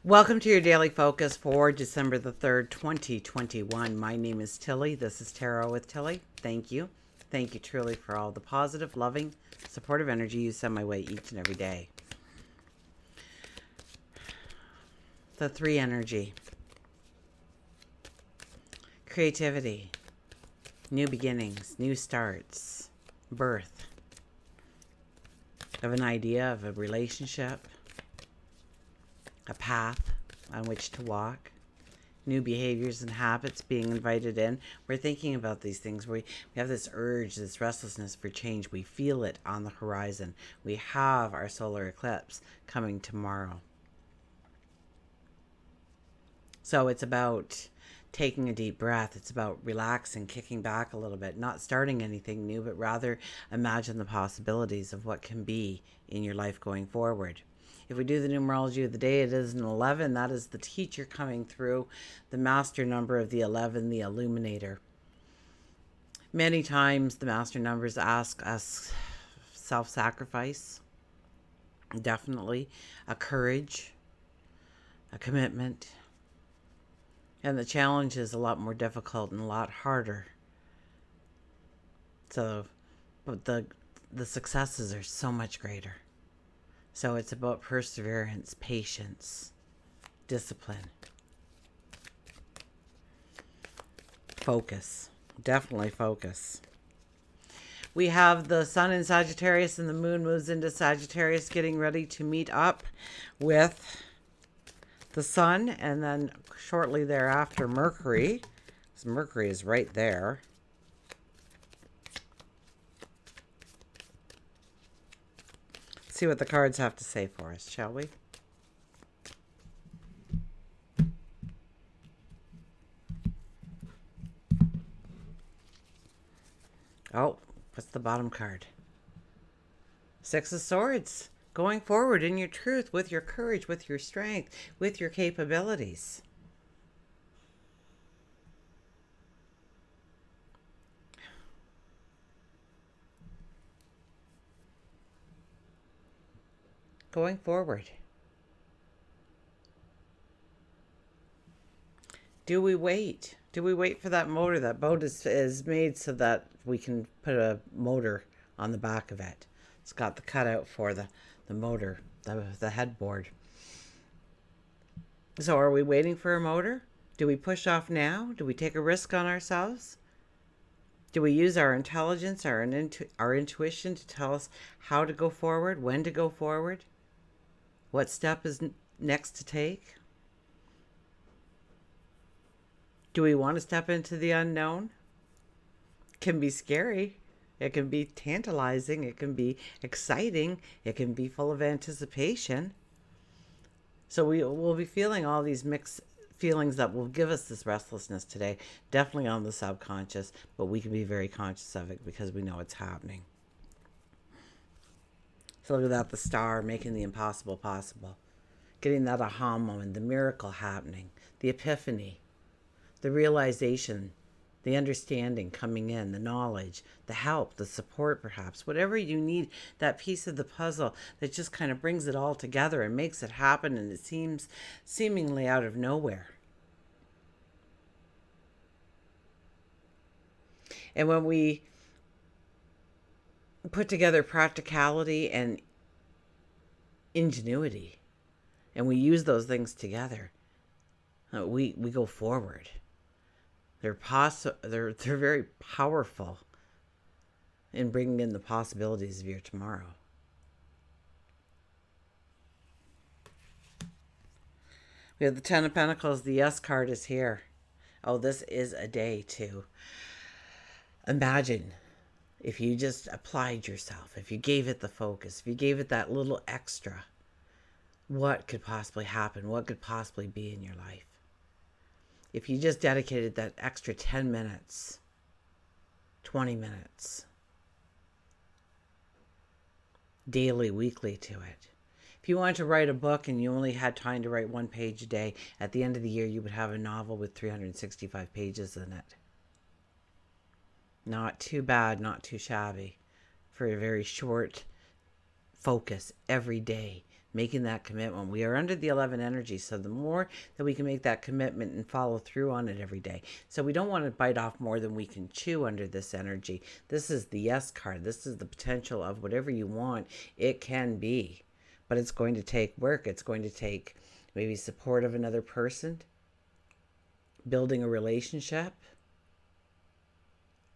Welcome to your daily focus for December the 3rd, 2021. My name is Tilly. This is Tarot with Tilly. Thank you. Thank you truly for all the positive, loving, supportive energy you send my way each and every day. The 3 energy. Creativity. New beginnings, new starts, birth of an idea, of a relationship, a path on which to walk, new behaviors and habits being invited in. We're thinking about these things. We have this urge, this restlessness for change. We feel it on the horizon. We have our solar eclipse coming tomorrow. So it's about taking a deep breath. It's about relaxing, kicking back a little bit, not starting anything new, but rather imagine the possibilities of what can be in your life going forward. If we do the numerology of the day, it is an 11. That is the teacher coming through, the master number of the 11, the illuminator. Many times the master numbers ask us self-sacrifice, definitely, a courage, a commitment. And the challenge is a lot more difficult and a lot harder. So, but the successes are so much greater. So it's about perseverance, patience, discipline, focus, definitely focus. We have the sun in Sagittarius and the moon moves into Sagittarius, getting ready to meet up with the sun, and then shortly thereafter Mercury. So Mercury is right there. See what the cards have to say for us, shall we? Oh, what's the bottom card? 6 of Swords. Going forward in your truth, with your courage, with your strength, with your capabilities. Going forward. Do we wait? Do we wait for that motor? That boat is made so that we can put a motor on the back of it. It's got the cutout for the motor, the headboard. So are we waiting for a motor? Do we push off now? Do we take a risk on ourselves? Do we use our intelligence, our intuition to tell us how to go forward, when to go forward? What step is next to take? Do we want to step into the unknown? It can be scary. It can be tantalizing. It can be exciting. It can be full of anticipation. So we will be feeling all these mixed feelings that will give us this restlessness today. Definitely on the subconscious, but we can be very conscious of it because we know it's happening. So look at that, the star making the impossible possible. Getting that aha moment, the miracle happening, the epiphany, the realization, the understanding coming in, the knowledge, the help, the support perhaps, whatever you need, that piece of the puzzle that just kind of brings it all together and makes it happen, and it seems seemingly out of nowhere. And when we put together practicality and ingenuity, and we use those things together, we go forward. They're very powerful in bringing in the possibilities of your tomorrow. We have the Ten of Pentacles. The Yes card is here. Oh, this is a day to imagine if you just applied yourself, if you gave it the focus, if you gave it that little extra, what could possibly happen? What could possibly be in your life? If you just dedicated that extra 10 minutes, 20 minutes, daily, weekly to it. If you wanted to write a book and you only had time to write 1 page a day, at the end of the year you would have a novel with 365 pages in it. Not too bad, not too shabby for a very short focus every day, making that commitment. We are under the 11 energy, so the more that we can make that commitment and follow through on it every day. So we don't want to bite off more than we can chew under this energy. This is the yes card. This is the potential of whatever you want, it can be. But it's going to take work. It's going to take maybe support of another person, building a relationship,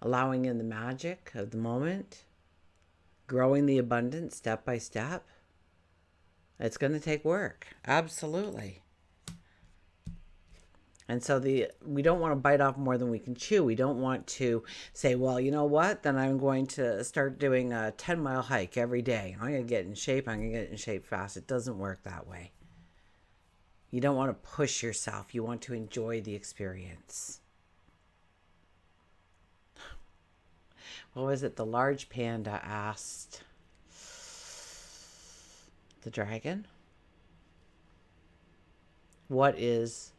allowing in the magic of the moment, growing the abundance step by step. It's going to take work. Absolutely. And so we don't want to bite off more than we can chew. We don't want to say, well, you know what? Then I'm going to start doing a 10-mile hike every day. I'm going to get in shape. I'm going to get in shape fast. It doesn't work that way. You don't want to push yourself. You want to enjoy the experience. What was it? The large panda asked the dragon, what is...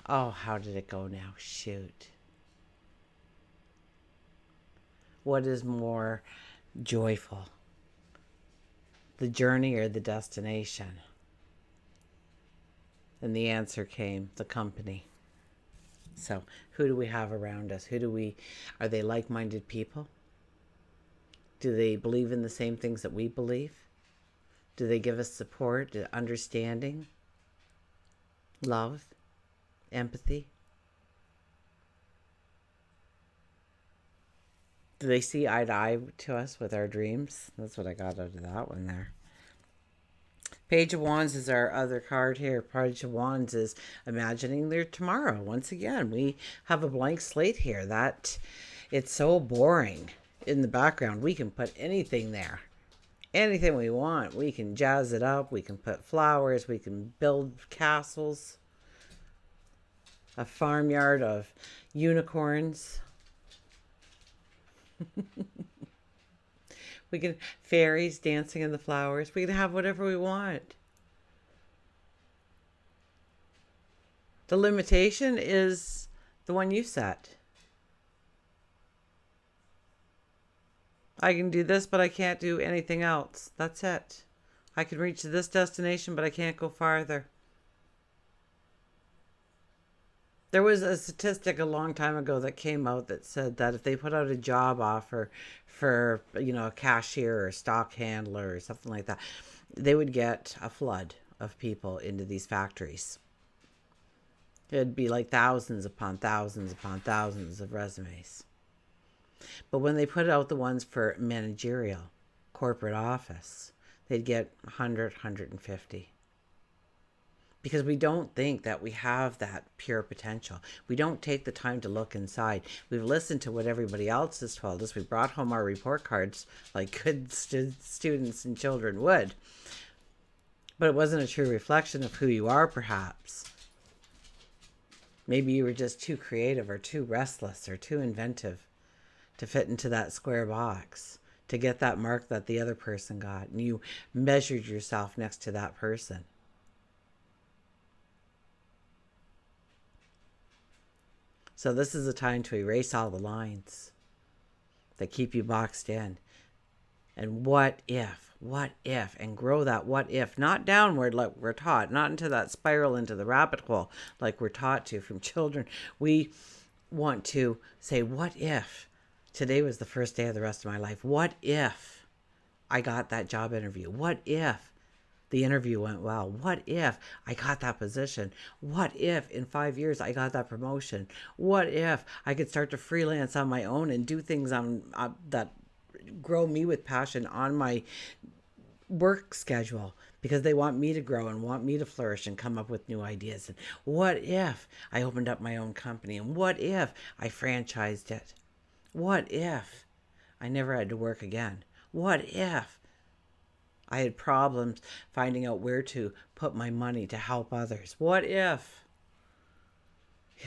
Oh, how did it go now? Shoot. What is more joyful? The journey or the destination? And the answer came, the company. So, who do we have around us? Are they like-minded people? Do they believe in the same things that we believe? Do they give us support, understanding, love, empathy? Do they see eye to eye to us with our dreams? That's what I got out of that one there. Page of Wands is our other card here. Page of Wands is imagining their tomorrow. Once again, we have a blank slate here. It's so boring in the background. We can put anything there. Anything we want. We can jazz it up. We can put flowers. We can build castles. A farmyard of unicorns. We can fairies dancing in the flowers. We can have whatever we want. The limitation is the one you set. I can do this, but I can't do anything else. That's it. I can reach this destination, but I can't go farther. There was a statistic a long time ago that came out that said that if they put out a job offer for, a cashier or stock handler or something like that, they would get a flood of people into these factories. It'd be like thousands upon thousands upon thousands of resumes. But when they put out the ones for managerial, corporate office, they'd get 100, 150. Because we don't think that we have that pure potential. We don't take the time to look inside. We've listened to what everybody else has told us. We brought home our report cards like good students and children would. But it wasn't a true reflection of who you are, perhaps. Maybe you were just too creative or too restless or too inventive to fit into that square box, to get that mark that the other person got. And you measured yourself next to that person. So this is a time to erase all the lines that keep you boxed in. And what if, and grow that what if, not downward like we're taught, not into that spiral, into the rabbit hole like we're taught to from children. We want to say, what if today was the first day of the rest of my life? What if I got that job interview? What if the interview went well? What if I got that position? What if in 5 years I got that promotion? What if I could start to freelance on my own and do things that grow me with passion on my work schedule, because they want me to grow and want me to flourish and come up with new ideas? And what if I opened up my own company? And what if I franchised it? What if I never had to work again? What if I had problems finding out where to put my money to help others? What if?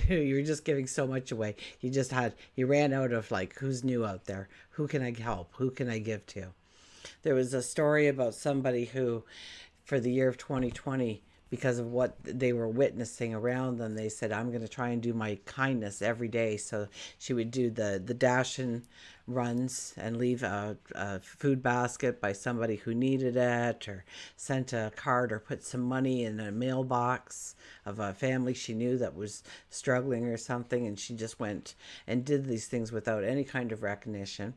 You're just giving so much away. You ran out of who's new out there? Who can I help? Who can I give to? There was a story about somebody who, for the year of 2020, because of what they were witnessing around them. They said, I'm going to try and do my kindness every day. So she would do the dash and runs and leave a food basket by somebody who needed it, or sent a card or put some money in a mailbox of a family she knew that was struggling or something. And she just went and did these things without any kind of recognition.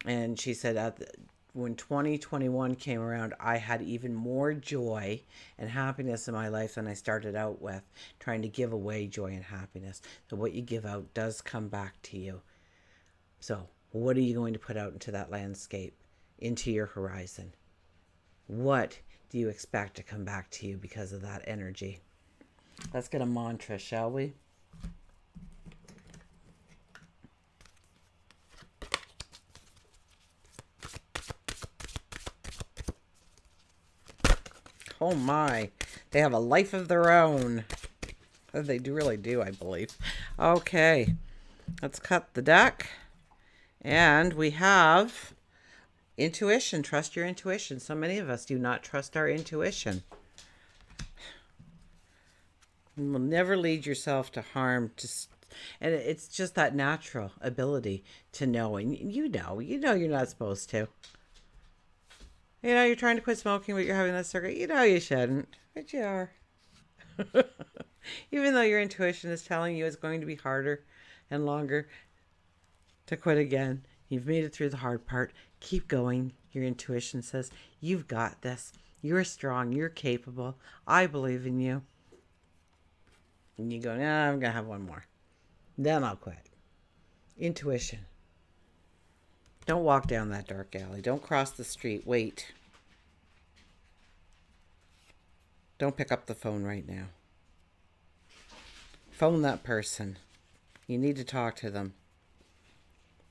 And she said, when 2021 came around, I had even more joy and happiness in my life than I started out with, trying to give away joy and happiness. So what you give out does come back to you. So what are you going to put out into that landscape, into your horizon? What do you expect to come back to you because of that energy? Let's get a mantra, shall we? Oh my, they have a life of their own. They do really do, I believe. Okay, let's cut the deck. And we have intuition. Trust your intuition. So many of us do not trust our intuition. You will never lead yourself to harm. And it's just that natural ability to know. And you know you're not supposed to. You're trying to quit smoking, but you're having that cigarette. You shouldn't, but you are. Even though your intuition is telling you it's going to be harder and longer to quit again, you've made it through the hard part. Keep going. Your intuition says, you've got this. You're strong. You're capable. I believe in you. And you go, nah, I'm going to have one more. Then I'll quit. Intuition. Don't walk down that dark alley. Don't cross the street. Wait. Don't pick up the phone right now. Phone that person. You need to talk to them.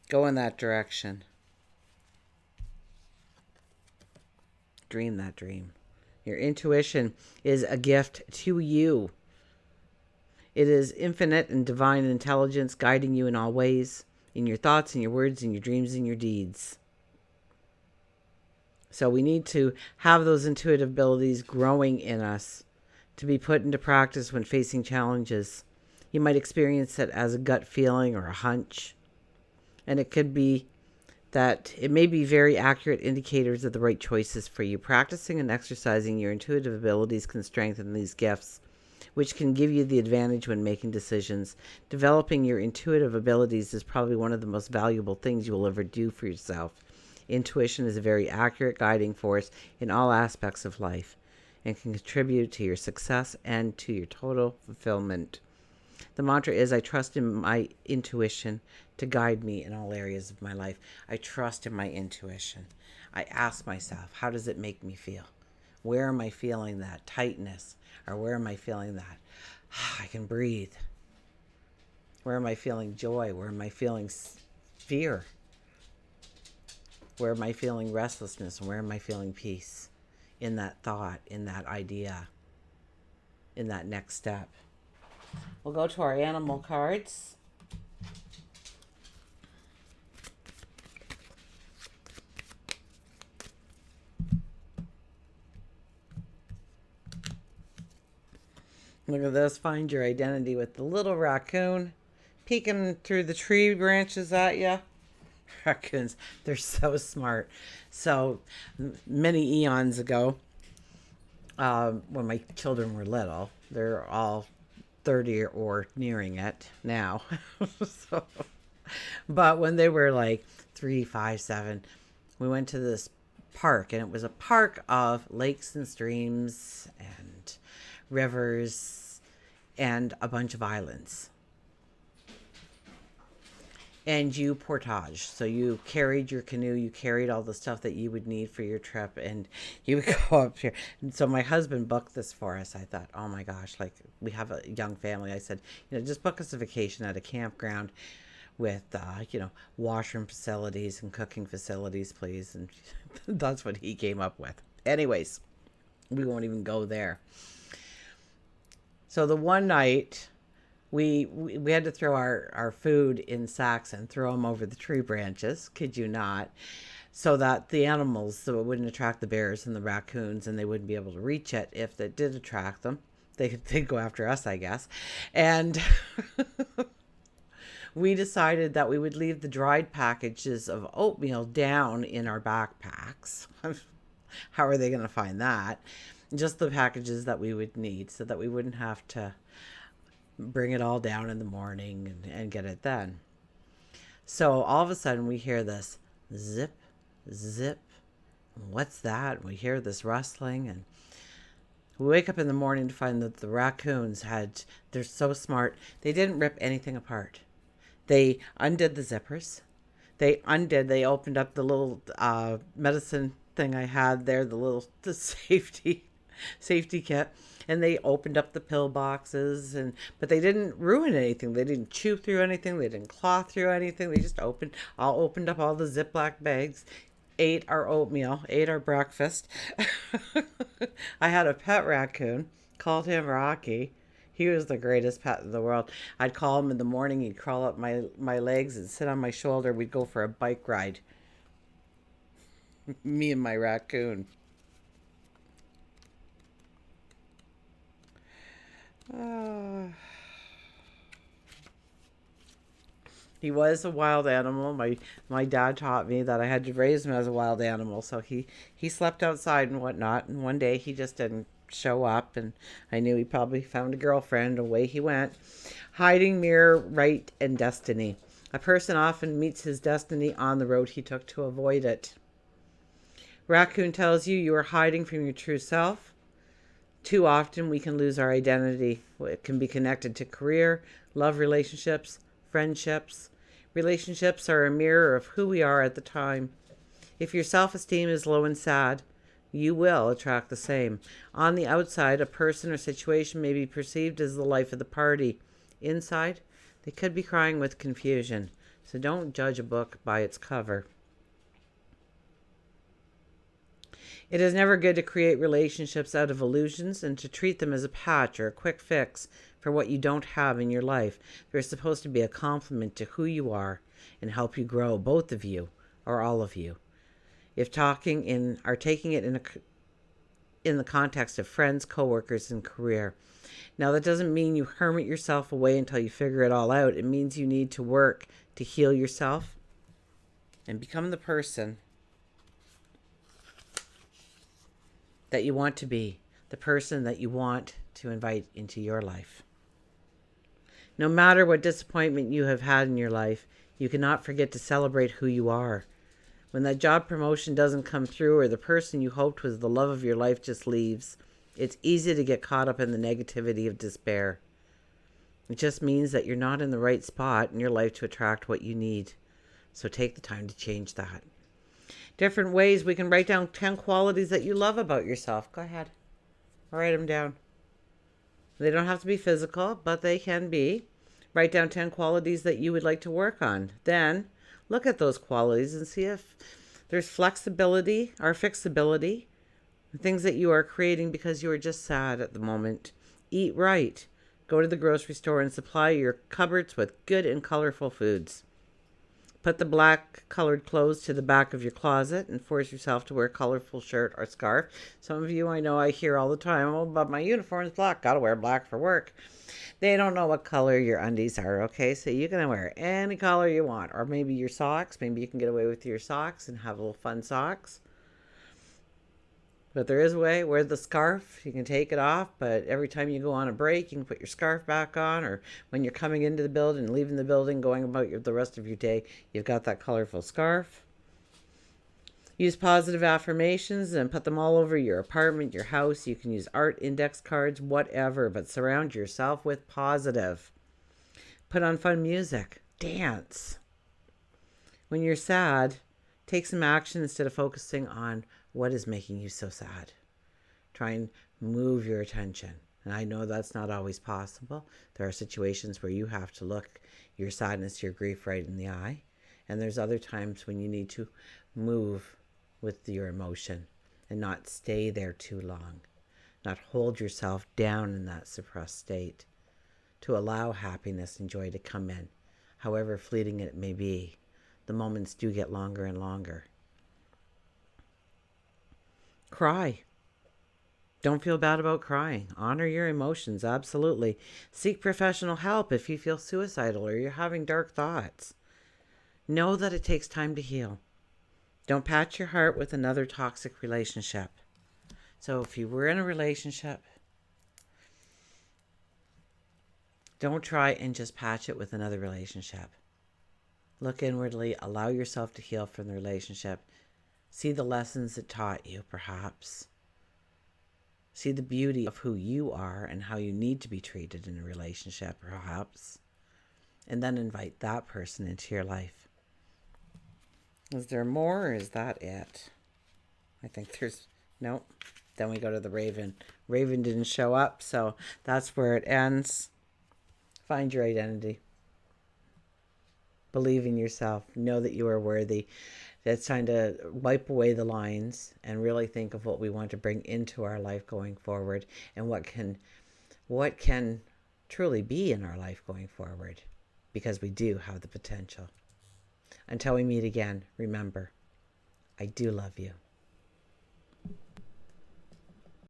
Go in that direction. Dream that dream. Your intuition is a gift to you. It is infinite and divine intelligence guiding you in all ways, in your thoughts, in your words, in your dreams, in your deeds. So we need to have those intuitive abilities growing in us to be put into practice when facing challenges. You might experience it as a gut feeling or a hunch. And it could be that it may be very accurate indicators of the right choices for you. Practicing and exercising your intuitive abilities can strengthen these gifts, which can give you the advantage when making decisions. Developing your intuitive abilities is probably one of the most valuable things you will ever do for yourself. Intuition is a very accurate guiding force in all aspects of life and can contribute to your success and to your total fulfillment. The mantra is, I trust in my intuition to guide me in all areas of my life. I trust in my intuition. I ask myself, how does it make me feel? Where am I feeling that tightness? Or where am I feeling that I can breathe? Where am I feeling joy? Where am I feeling fear? Where am I feeling restlessness? And where am I feeling peace? In that thought, in that idea, in that next step. We'll go to our animal cards. Look at this. Find your identity with the little raccoon peeking through the tree branches at you. Raccoons, they're so smart. So many eons ago, when my children were little, they're all 30 or nearing it now. So, but when they were like 3, 5, 7, we went to this park, and it was a park of lakes and streams and rivers and a bunch of islands. And you portage. So you carried your canoe, you carried all the stuff that you would need for your trip, and you would go up here. And so my husband booked this for us. I thought, oh my gosh, like, we have a young family. I said, just book us a vacation at a campground with, washroom facilities and cooking facilities, please. And that's what he came up with. Anyways, we won't even go there. So the one night, we had to throw our food in sacks and throw them over the tree branches. Kid you not. so that the animals, so it wouldn't attract the bears and the raccoons, and they wouldn't be able to reach it. If it did attract them, they'd go after us, I guess. And we decided that we would leave the dried packages of oatmeal down in our backpacks. How are they going to find that? Just the packages that we would need, so that we wouldn't have to bring it all down in the morning and get it then. So all of a sudden we hear this zip, zip. What's that? We hear this rustling, and we wake up in the morning to find that the raccoons they're so smart, they didn't rip anything apart. They undid the zippers. They opened up the little medicine thing I had there, the safety kit, and they opened up the pill boxes, but they didn't ruin anything. They didn't chew through anything. They didn't claw through anything. They just opened up all the Ziploc bags, ate our oatmeal, ate our breakfast. I had a pet raccoon, called him Rocky. He was the greatest pet in the world. I'd call him in the morning. He'd crawl up my legs and sit on my shoulder. We'd go for a bike ride. Me and my raccoon. He was a wild animal. My dad taught me that I had to raise him as a wild animal. So he slept outside and whatnot. And one day he just didn't show up, and I knew he probably found a girlfriend. Away he went. Hiding, mirror, right, and destiny. A person often meets his destiny on the road he took to avoid it. Raccoon tells you are hiding from your true self. Too often we can lose our identity. It can be connected to career, love relationships, friendships. Relationships are a mirror of who we are at the time. If your self-esteem is low and sad, you will attract the same. On the outside, a person or situation may be perceived as the life of the party. Inside, they could be crying with confusion. So don't judge a book by its cover. It is never good to create relationships out of illusions and to treat them as a patch or a quick fix for what you don't have in your life. They're supposed to be a compliment to who you are and help you grow, both of you or all of you. If taking it in the context of friends, coworkers, and career. Now, that doesn't mean you hermit yourself away until you figure it all out. It means you need to work to heal yourself and become the person that you want to be, the person that you want to invite into your life. No matter what disappointment you have had in your life, you cannot forget to celebrate who you are. When that job promotion doesn't come through, or the person you hoped was the love of your life just leaves, it's easy to get caught up in the negativity of despair. It just means that you're not in the right spot in your life to attract what you need. So take the time to change that. Different ways we can write down 10 qualities that you love about yourself. Go ahead. Write them down. They don't have to be physical, but they can be. Write down 10 qualities that you would like to work on. Then look at those qualities and see if there's flexibility or fixability. Things that you are creating because you are just sad at the moment. Eat right. Go to the grocery store and supply your cupboards with good and colorful foods. Put the black colored clothes to the back of your closet and force yourself to wear a colorful shirt or scarf. Some of you I know I hear all the time, oh, but my uniform is black. Gotta wear black for work. They don't know what color your undies are, okay? So you can wear any color you want. Or maybe your socks. Maybe you can get away with your socks and have little fun socks. But there is a way. Wear the scarf. You can take it off, but every time you go on a break, you can put your scarf back on. Or when you're coming into the building, leaving the building, going about the rest of your day, you've got that colorful scarf. Use positive affirmations and put them all over your apartment, your house. You can use art, index cards, whatever, but surround yourself with positive. Put on fun music. Dance. When you're sad, take some action instead of focusing on what is making you so sad. Try and move your attention. And I know that's not always possible. There are situations where you have to look your sadness, your grief right in the eye. And there's other times when you need to move with your emotion and not stay there too long. Not hold yourself down in that suppressed state. To allow happiness and joy to come in, however fleeting it may be. The moments do get longer and longer. Cry. Don't feel bad about crying. Honor your emotions, absolutely. Seek professional help if you feel suicidal or you're having dark thoughts. Know that it takes time to heal. Don't patch your heart with another toxic relationship. So if you were in a relationship, don't try and just patch it with another relationship. Look inwardly, allow yourself to heal from the relationship. See the lessons it taught you, perhaps. See the beauty of who you are and how you need to be treated in a relationship, perhaps. And then invite that person into your life. Is there more or is that it? I think there's... Nope. Then we go to the Raven. Raven didn't show up, so that's where it ends. Find your identity. Believe in yourself. Know that you are worthy. It's time to wipe away the lines and really think of what we want to bring into our life going forward and what can truly be in our life going forward, because we do have the potential. Until we meet again, remember, I do love you.